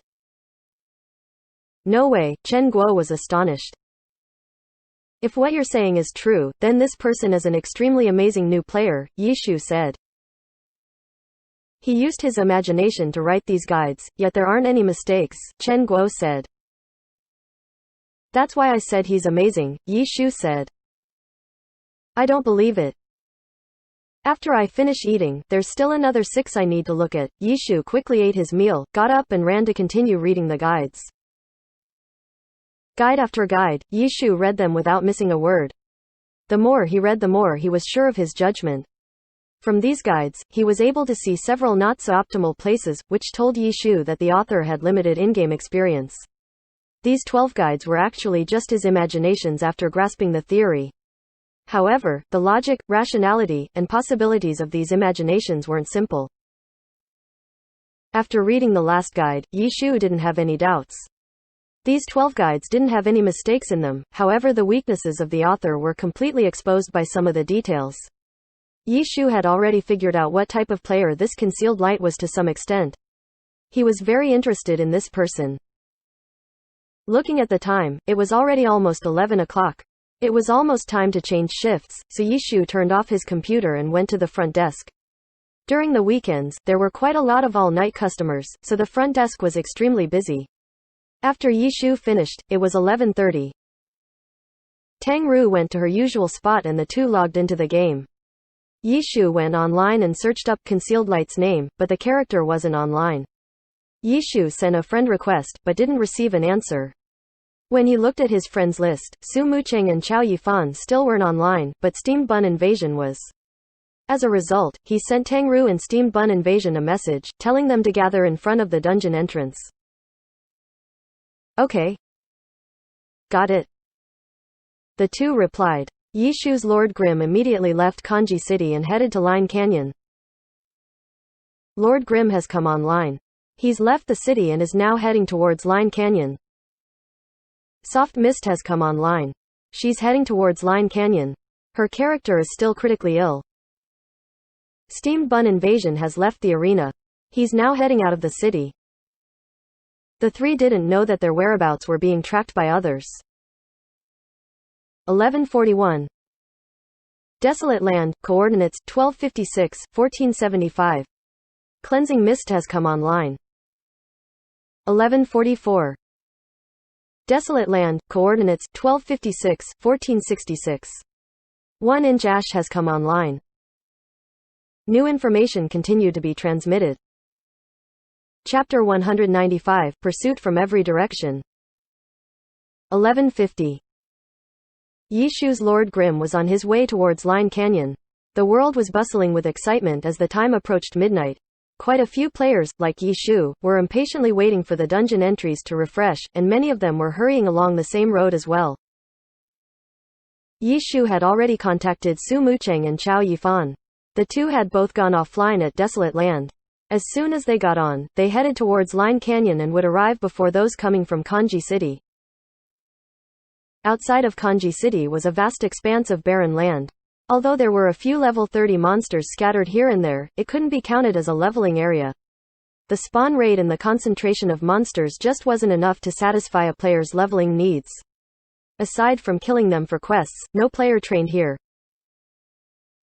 No way, Chen Guo was astonished. If what you're saying is true, then this person is an extremely amazing new player, Yishu said. He used his imagination to write these guides, yet there aren't any mistakes, Chen Guo said. That's why I said he's amazing, Yishu said. I don't believe it. After I finish eating, there's still another 6 I need to look at. Yishu quickly ate his meal, got up and ran to continue reading the guides. Guide after guide, Yishu read them without missing a word. The more he read, the more he was sure of his judgment. From these guides, he was able to see several not-so-optimal places, which told Yishu that the author had limited in-game experience. These 12 guides were actually just his imaginations after grasping the theory. However, the logic, rationality, and possibilities of these imaginations weren't simple. After reading the last guide, Yishu didn't have any doubts. These 12 guides didn't have any mistakes in them, however the weaknesses of the author were completely exposed by some of the details. Yishu had already figured out what type of player this concealed light was to some extent. He was very interested in this person. Looking at the time, it was already almost 11 o'clock. It was almost time to change shifts, so Yishu turned off his computer and went to the front desk. During the weekends, there were quite a lot of all-night customers, so the front desk was extremely busy. After Yishu finished, it was 11:30. Tang Ru went to her usual spot and the two logged into the game. Yishu went online and searched up Concealed Light's name, but the character wasn't online. Yishu sent a friend request, but didn't receive an answer. When he looked at his friends list, Su Mucheng and Chao Yifan still weren't online, but Steamed Bun Invasion was. As a result, he sent Tang Ru and Steamed Bun Invasion a message, telling them to gather in front of the dungeon entrance. Okay. Got it. The two replied. Yishu's Lord Grimm immediately left Kanji City and headed to Line Canyon. Lord Grimm has come online. He's left the city and is now heading towards Line Canyon. Soft Mist has come online. She's heading towards Line Canyon. Her character is still critically ill. Steamed Bun Invasion has left the arena. He's now heading out of the city. The three didn't know that their whereabouts were being tracked by others. 1141. Desolate Land, coordinates 1256, 1475. Cleansing Mist has come online. 1144. Desolate Land, coordinates 1256, 1466. 1-inch Ash has come online. New information continued to be transmitted. Chapter 195, Pursuit from Every Direction. 1150. Yishu's Lord Grimm was on his way towards Line Canyon. The world was bustling with excitement as the time approached midnight. Quite a few players, like Yishu, were impatiently waiting for the dungeon entries to refresh, and many of them were hurrying along the same road as well. Yishu had already contacted Su Mucheng and Chao Yifan. The two had both gone offline at Desolate Land. As soon as they got on, they headed towards Line Canyon and would arrive before those coming from Kanji City. Outside of Kanji City was a vast expanse of barren land. Although there were a few level 30 monsters scattered here and there, it couldn't be counted as a leveling area. The spawn rate and the concentration of monsters just wasn't enough to satisfy a player's leveling needs. Aside from killing them for quests, no player trained here.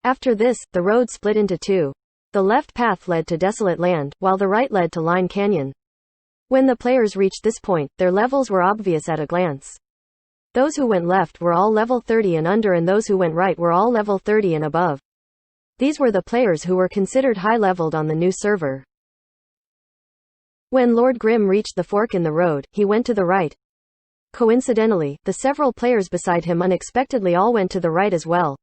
After this, the road split into two. The left path led to Desolate Land, while the right led to Line Canyon. When the players reached this point, their levels were obvious at a glance. Those who went left were all level 30 and under, and those who went right were all level 30 and above. These were the players who were considered high-leveled on the new server. When Lord Grimm reached the fork in the road, he went to the right. Coincidentally, the several players beside him unexpectedly all went to the right as well.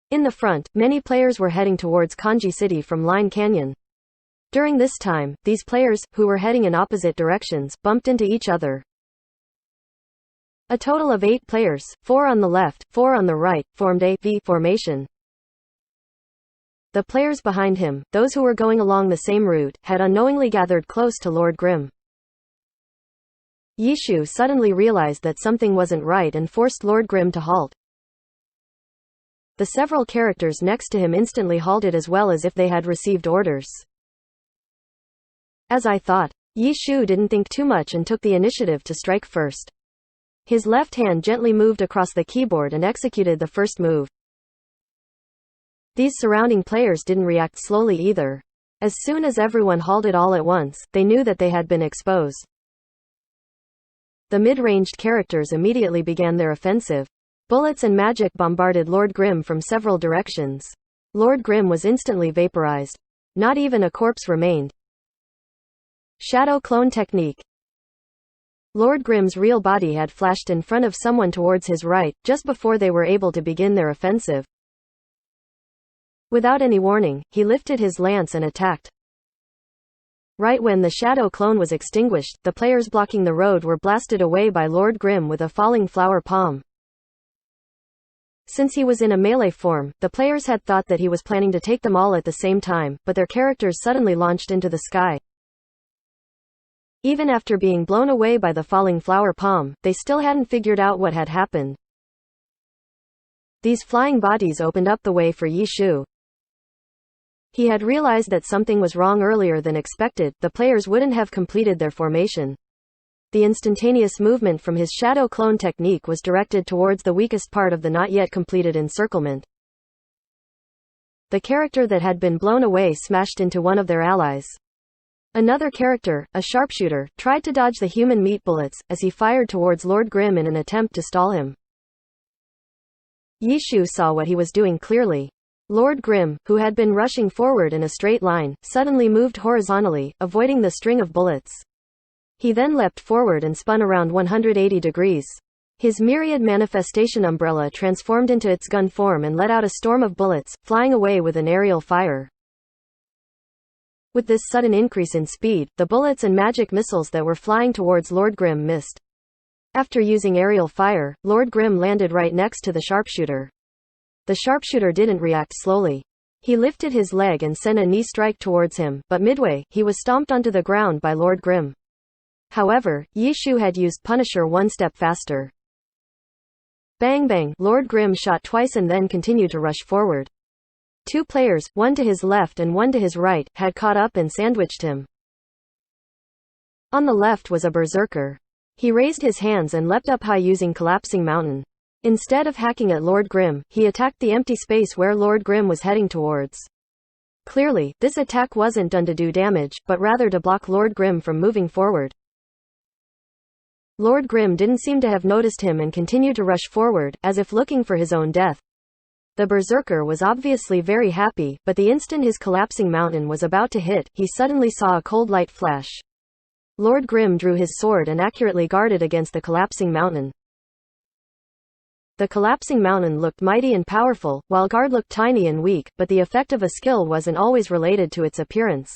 In the front, many players were heading towards Kanji City from Line Canyon. During this time, these players, who were heading in opposite directions, bumped into each other. A total of 8 players, 4 on the left, 4 on the right, formed a V formation. The players behind him, those who were going along the same route, had unknowingly gathered close to Lord Grimm. Yishu suddenly realized that something wasn't right and forced Lord Grimm to halt. The several characters next to him instantly halted as well, as if they had received orders. As I thought, Yishu didn't think too much and took the initiative to strike first. His left hand gently moved across the keyboard and executed the first move. These surrounding players didn't react slowly either. As soon as everyone halted all at once, they knew that they had been exposed. The mid-ranged characters immediately began their offensive. Bullets and magic bombarded Lord Grimm from several directions. Lord Grimm was instantly vaporized. Not even a corpse remained. Shadow clone technique. Lord Grimm's real body had flashed in front of someone towards his right, just before they were able to begin their offensive. Without any warning, he lifted his lance and attacked. Right when the shadow clone was extinguished, the players blocking the road were blasted away by Lord Grimm with a falling flower palm. Since he was in a melee form, the players had thought that he was planning to take them all at the same time, but their characters suddenly launched into the sky. Even after being blown away by the falling flower palm, they still hadn't figured out what had happened. These flying bodies opened up the way for Yishu. He had realized that something was wrong earlier than expected. The players wouldn't have completed their formation. The instantaneous movement from his shadow clone technique was directed towards the weakest part of the not yet completed encirclement. The character that had been blown away smashed into one of their allies. Another character, a sharpshooter, tried to dodge the human meat bullets, as he fired towards Lord Grimm in an attempt to stall him. Yishu saw what he was doing clearly. Lord Grimm, who had been rushing forward in a straight line, suddenly moved horizontally, avoiding the string of bullets. He then leapt forward and spun around 180 degrees. His myriad manifestation umbrella transformed into its gun form and let out a storm of bullets, flying away with an aerial fire. With this sudden increase in speed, the bullets and magic missiles that were flying towards Lord Grimm missed. After using aerial fire, Lord Grimm landed right next to the sharpshooter. The sharpshooter didn't react slowly. He lifted his leg and sent a knee strike towards him, but midway, he was stomped onto the ground by Lord Grimm. However, Yishu had used Punisher one step faster. Bang bang, Lord Grimm shot twice and then continued to rush forward. 2 players, one to his left and one to his right, had caught up and sandwiched him. On the left was a berserker. He raised his hands and leapt up high using Collapsing Mountain. Instead of hacking at Lord Grimm, he attacked the empty space where Lord Grimm was heading towards. Clearly, this attack wasn't done to do damage, but rather to block Lord Grimm from moving forward. Lord Grimm didn't seem to have noticed him and continued to rush forward, as if looking for his own death. The berserker was obviously very happy, but the instant his Collapsing Mountain was about to hit, he suddenly saw a cold light flash. Lord Grimm drew his sword and accurately guarded against the Collapsing Mountain. The Collapsing Mountain looked mighty and powerful, while guard looked tiny and weak, but the effect of a skill wasn't always related to its appearance.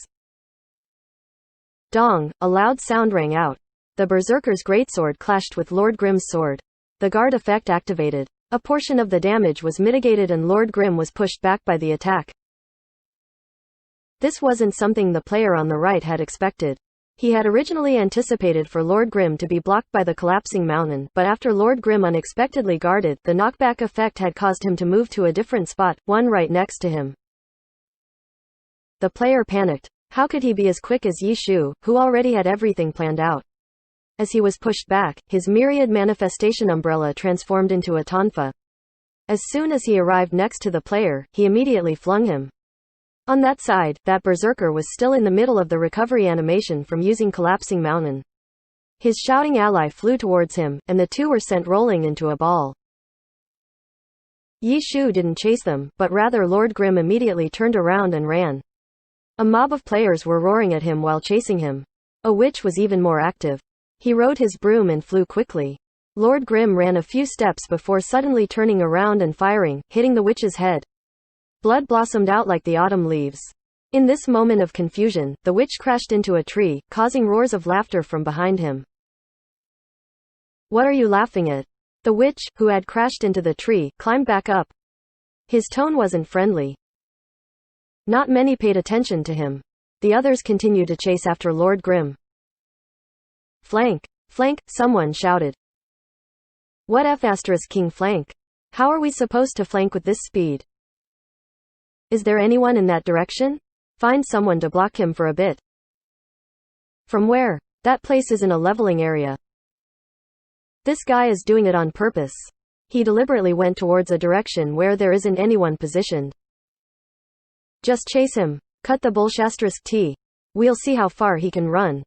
Dong, a loud sound rang out. The berserker's greatsword clashed with Lord Grimm's sword. The guard effect activated. A portion of the damage was mitigated and Lord Grimm was pushed back by the attack. This wasn't something the player on the right had expected. He had originally anticipated for Lord Grimm to be blocked by the Collapsing Mountain, but after Lord Grimm unexpectedly guarded, the knockback effect had caused him to move to a different spot, one right next to him. The player panicked. How could he be as quick as Yishu, who already had everything planned out? As he was pushed back, his myriad manifestation umbrella transformed into a tonfa. As soon as he arrived next to the player, he immediately flung him. On that side, that berserker was still in the middle of the recovery animation from using Collapsing Mountain. His shouting ally flew towards him, and the two were sent rolling into a ball. Yishu didn't chase them, but rather Lord Grimm immediately turned around and ran. A mob of players were roaring at him while chasing him. A witch was even more active. He rode his broom and flew quickly. Lord Grimm ran a few steps before suddenly turning around and firing, hitting the witch's head. Blood blossomed out like the autumn leaves. In this moment of confusion, the witch crashed into a tree, causing roars of laughter from behind him. What are you laughing at? The witch, who had crashed into the tree, climbed back up. His tone wasn't friendly. Not many paid attention to him. The others continued to chase after Lord Grimm. Flank! Flank! Someone shouted. What F*** King flank? How are we supposed to flank with this speed? Is there anyone in that direction? Find someone to block him for a bit. From where? That place is in a leveling area. This guy is doing it on purpose. He deliberately went towards a direction where there isn't anyone positioned. Just chase him. Cut the bullshit. We'll see how far he can run.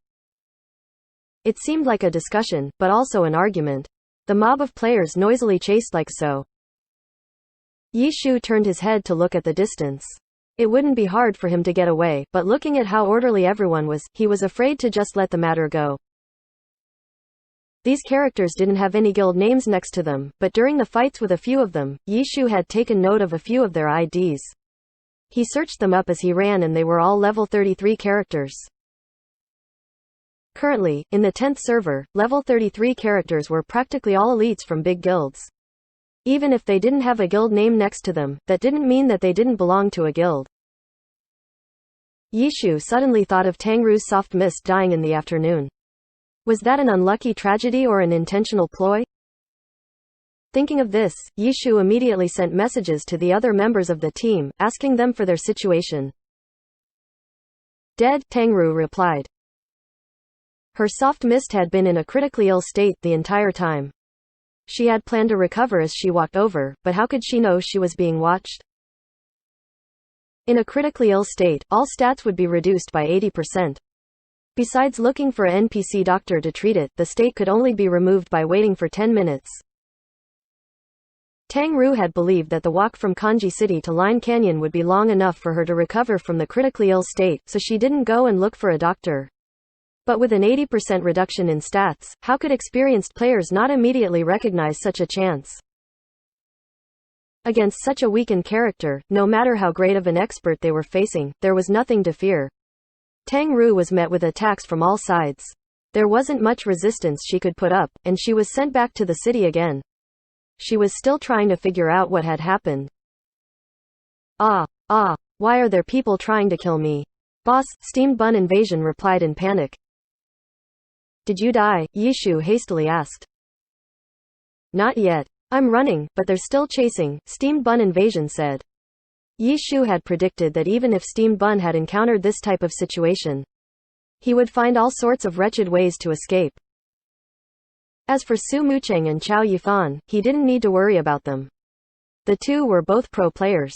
It seemed like a discussion, but also an argument. The mob of players noisily chased like so. Yi Shu turned his head to look at the distance. It wouldn't be hard for him to get away, but looking at how orderly everyone was, he was afraid to just let the matter go. These characters didn't have any guild names next to them, but during the fights with a few of them, Yi Shu had taken note of a few of their IDs. He searched them up as he ran and they were all level 33 characters. Currently, in the 10th server, level 33 characters were practically all elites from big guilds. Even if they didn't have a guild name next to them, that didn't mean that they didn't belong to a guild. Yi Shu suddenly thought of Tangru's soft mist dying in the afternoon. Was that an unlucky tragedy or an intentional ploy? Thinking of this, Yi Shu immediately sent messages to the other members of the team, asking them for their situation. Dead, Tangru replied. Her soft mist had been in a critically ill state the entire time. She had planned to recover as she walked over, but how could she know she was being watched? In a critically ill state, all stats would be reduced by 80%. Besides looking for an NPC doctor to treat it, the state could only be removed by waiting for 10 minutes. Tang Ru had believed that the walk from Kanji City to Line Canyon would be long enough for her to recover from the critically ill state, so she didn't go and look for a doctor. But with an 80% reduction in stats, how could experienced players not immediately recognize such a chance? Against such a weakened character, no matter how great of an expert they were facing, there was nothing to fear. Tang Ru was met with attacks from all sides. There wasn't much resistance she could put up, and she was sent back to the city again. She was still trying to figure out what had happened. Why are there people trying to kill me? Boss, Steamed Bun Invasion replied in panic. Did you die? Yi Shu hastily asked. Not yet. I'm running, but they're still chasing, Steamed Bun Invasion said. Yi Shu had predicted that even if Steamed Bun had encountered this type of situation, he would find all sorts of wretched ways to escape. As for Su Mucheng and Chao Yifan, he didn't need to worry about them. The two were both pro players.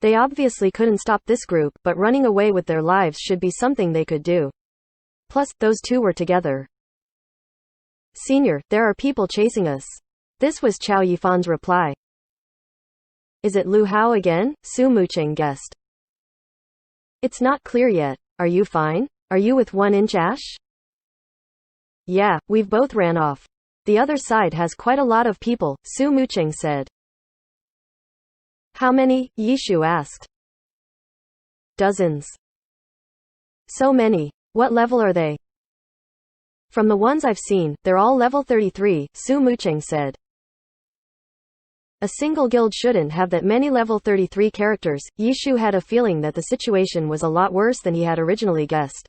They obviously couldn't stop this group, but running away with their lives should be something they could do. Plus, those two were together. Senior, there are people chasing us. This was Chao Yifan's reply. Is it Lu Hao again? Su Mucheng guessed. It's not clear yet. Are you fine? Are you with 1-inch Ash? Yeah, we've both ran off. The other side has quite a lot of people, Su Mucheng said. How many? Yi Shu asked. Dozens. So many. What level are they? From the ones I've seen, they're all level 33, Su Mucheng said. A single guild shouldn't have that many level 33 characters. Yi Shu had a feeling that the situation was a lot worse than he had originally guessed.